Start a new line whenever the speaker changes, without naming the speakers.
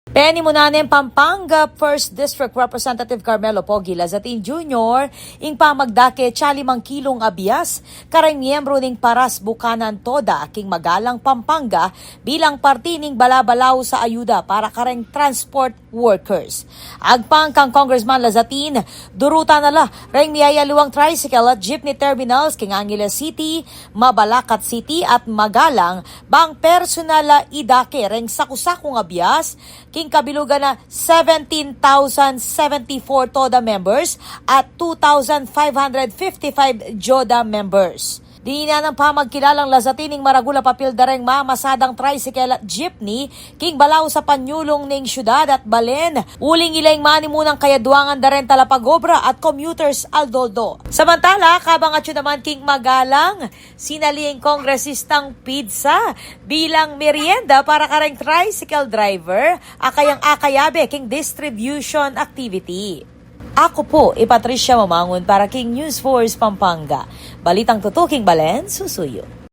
Penny Munanem, Pampanga 1st District Representative Carmelo Pogi Lazatin Jr. ing pamagdake 5 kilong abias kareng miyembro ning Paras Bukanan Toda king Magalang Pampanga bilang parte ning balabalaw sa ayuda para kareng transport workers. Agpang kang Congressman Lazatin, duruta nala reng miyayaluang tricycle at jeepney terminals king Angeles City, Mabalacat City at Magalang bang personal idake reng sakusakong abias king kabilugan na 17,074 TODA members at 2,555 JODA members. Diina ng pamagkilalang Lazatining Maragula papildareng mamasadang tricycle at jeepney king balaw sa panyulong ning syudad at balen. Uling ilayng manimunang kayaduangan da rin talapagobra at commuters aldoldo. Samantala, kabang at naman king Magalang, sinaliing kongresistang pizza bilang merienda para kareng tricycle driver akayang akayabe king distribution activity. Ako po, Patricia Mamangon para King News Force Pampanga. Balitang tutuking Balen, susuyo.